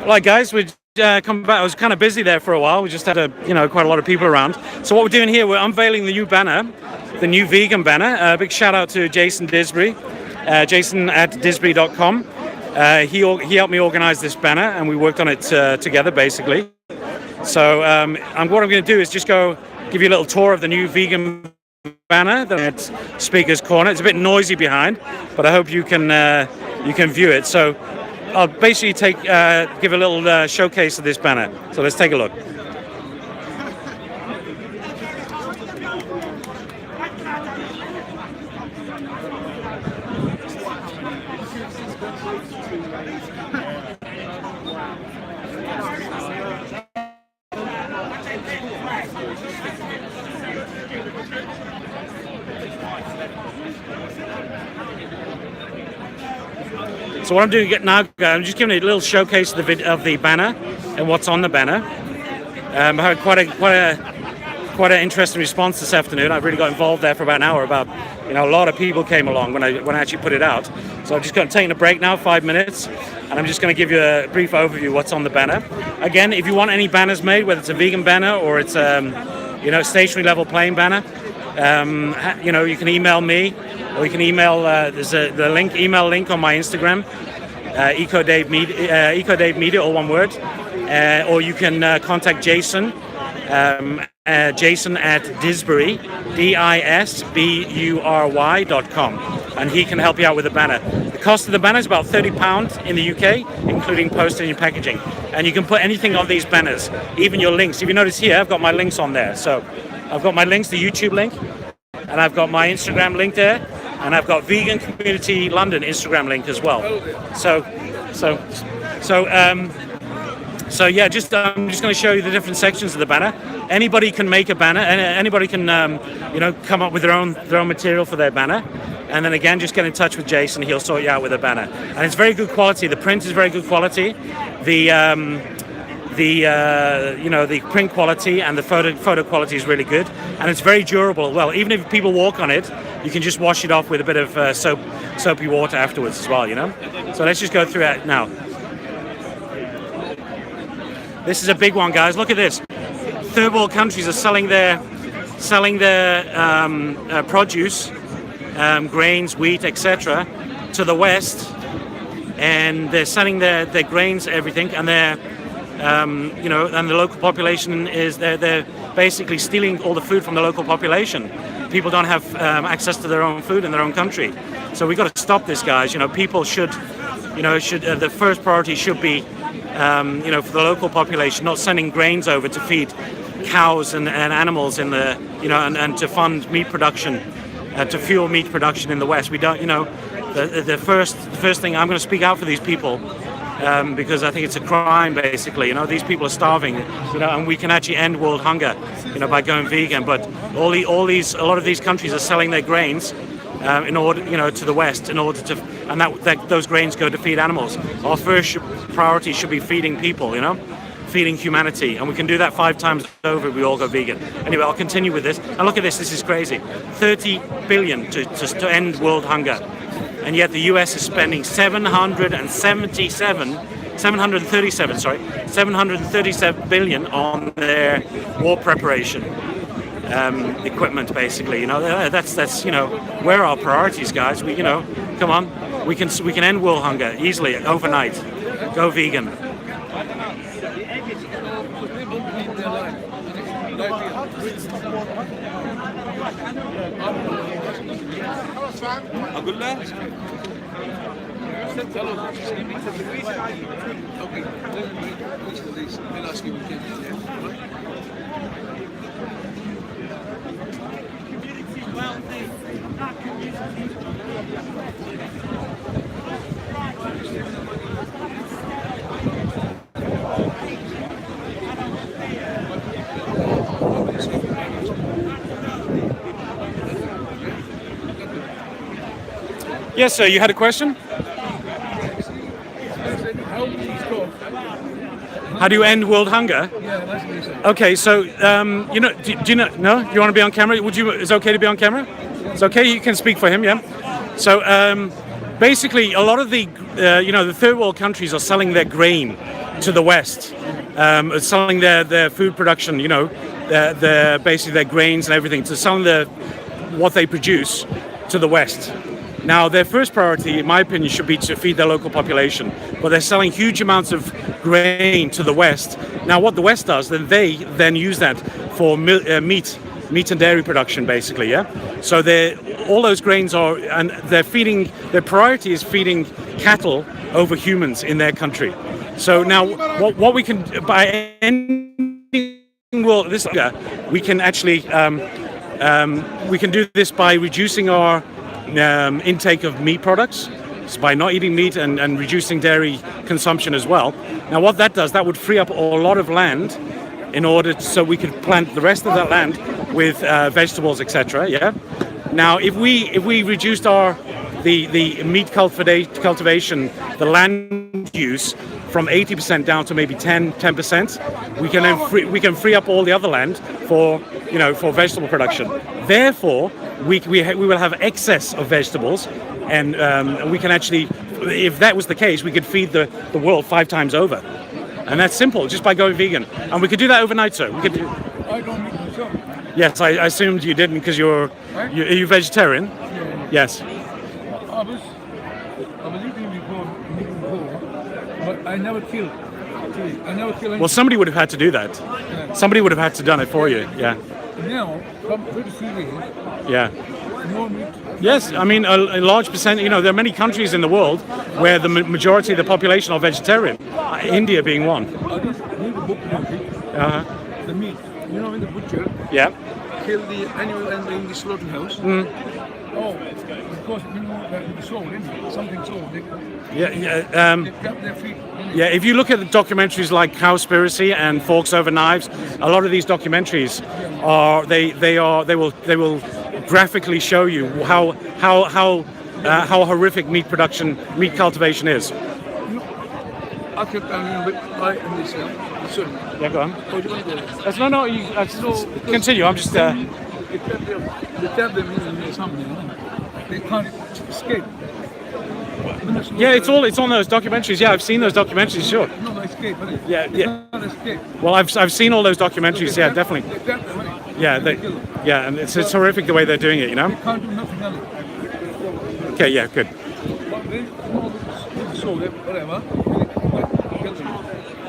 Right, guys, we come back. I was kind of busy there for a while. We just had quite a lot of people around. So what we're doing here, we're unveiling the new banner, the new vegan banner. Big shout out to Jason Disbury, Jason at disbury.com. He helped me organize this banner, and we worked on it together, basically. So what I'm going to do is just go give you a little tour of the new vegan banner at Speaker's Corner. It's a bit noisy behind, but I hope you can view it. So I'll basically give a little showcase of this banner. So let's take a look. So what I'm doing now, I'm just giving a little showcase of the banner and what's on the banner. I had quite an interesting response this afternoon. I really got involved there for about an hour. A lot of people came along when I actually put it out. So I'm just going to take a break now, 5 minutes, and I'm just going to give you a brief overview of what's on the banner. Again, if you want any banners made, whether it's a vegan banner or it's stationary level plain banner, you can email me, or you can email. There's email link on my Instagram, EcoDave Media, all one word, or you can contact Jason, Jason at Disbury, disbury.com, and he can help you out with the banner. The cost of the banner is about £30 in the UK, including postage and packaging. And you can put anything on these banners, even your links. If you notice here, I've got my links on there. So I've got my links, the YouTube link, and I've got my Instagram link there, and I've got Vegan Community London Instagram link as well. I'm just going to show you the different sections of the banner. Anybody can make a banner, and anybody can come up with their own material for their banner. And then again, just get in touch with Jason. He'll sort you out with a banner. And it's very good quality. The print is very good quality. The print quality and the photo quality is really good, and it's very durable. Well, even if people walk on it, you can just wash it off with a bit of soapy water afterwards as well. So let's just go through it now. This is a big one, guys. Look at this. Third world countries are selling their produce, grains, wheat, etc., to the West, and they're selling their grains, everything, and they're and the local population they're basically stealing all the food from the local population. People don't have access to their own food in their own country. So we've got to stop this, guys. People should the first priority should be for the local population, not sending grains over to feed cows and animals in the and to fund meat production, to fuel meat production in the West. We don't the first thing, I'm going to speak out for these people. Because I think it's a crime, basically. These people are starving, and we can actually end world hunger, by going vegan. But a lot of these countries are selling their grains in order, to the West, in order to, and that those grains go to feed animals. Our first priority should be feeding people, feeding humanity, and we can do that 5 times over if we all go vegan. Anyway, I'll continue with this. And look at this. This is crazy. 30 billion to end world hunger. And yet the US is spending 737 billion on their war preparation equipment, basically. That's where are our priorities, guys? Come on, we can end world hunger easily overnight. Go vegan. أقول له Yes, sir. You had a question? How do you end world hunger? Yeah, that's what he said. Okay, so do you know? No, you want to be on camera? Is it okay to be on camera? It's okay. You can speak for him. Yeah. So basically, a lot of the the third world countries are selling their grain to the West, selling their food production. Their basically their grains and everything, to selling what they produce to the West. Now, their first priority, in my opinion, should be to feed their local population, but they're selling huge amounts of grain to the West. Now, what the West does, then they then use that for meat and dairy production, basically. Yeah. So all those grains and their priority is feeding cattle over humans in their country. So now, what we can by ending we can actually we can do this by reducing our intake of meat products, so by not eating meat and reducing dairy consumption as well. Now, what that does, that would free up a lot of land in order so we could plant the rest of that land with vegetables, etc. Yeah. Now, if we reduced the meat cultivation, the land use from 80% down to maybe 10%, we can free up all the other land for vegetable production. Therefore, we will have excess of vegetables, and we can actually, if that was the case, we could feed the world 5 times over. And that's simple, just by going vegan. And we could do that overnight, sir. We could do. I don't eat myself. Yes, I assumed you didn't because are you vegetarian? Yeah. Yes. I was eating before, but I never killed. I never killed anything. Well, somebody would have had to do that. Yeah. Somebody would have had to done it for you. Yeah. Now, from 33 days, Yeah. no meat. Yes, I mean a large percent. There are many countries in the world where the majority of the population are vegetarian. India being one. I just read the book music, the meat. In the butcher, Yeah. kill the animal and in the slaughterhouse. Oh, because the soul, isn't it? Something soul. Yeah. They grab their feet. Yeah, if you look at the documentaries like Cowspiracy and Forks Over Knives, a lot of these documentaries they will graphically show you how horrific meat cultivation is. I kept on with I and this. Sorry. Yeah, go on. Oh, you want to go? No, continue. I'm just. They trap them in something. They can't escape. Yeah, it's on those documentaries. Yeah, I've seen those documentaries. Sure. No, escape. Yeah, they can't escape. Well, I've seen all those documentaries. Yeah, definitely. They trap them, right? Yeah, and it's horrific the way they're doing it. They can't do nothing else. Okay. Yeah. Good. But they soul, whatever. They kill them.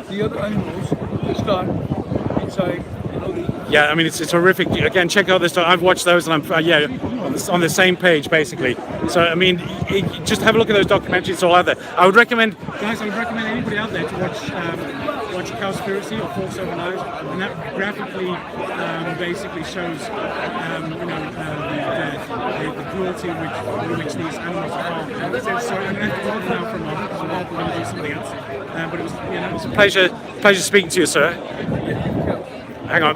The other animals they start inside. Yeah, I mean it's horrific. Again, check out this. I've watched those, and I'm on the same page basically. So I mean, just have a look at those documentaries. It's all out there. I would recommend anybody out there to watch Cowspiracy or Forks Over Knives, and that graphically basically shows the cruelty in which these animals are. So I'm going to have to go now for a moment because we're going to do something else. But it was a pleasure speaking to you, sir. Hang on.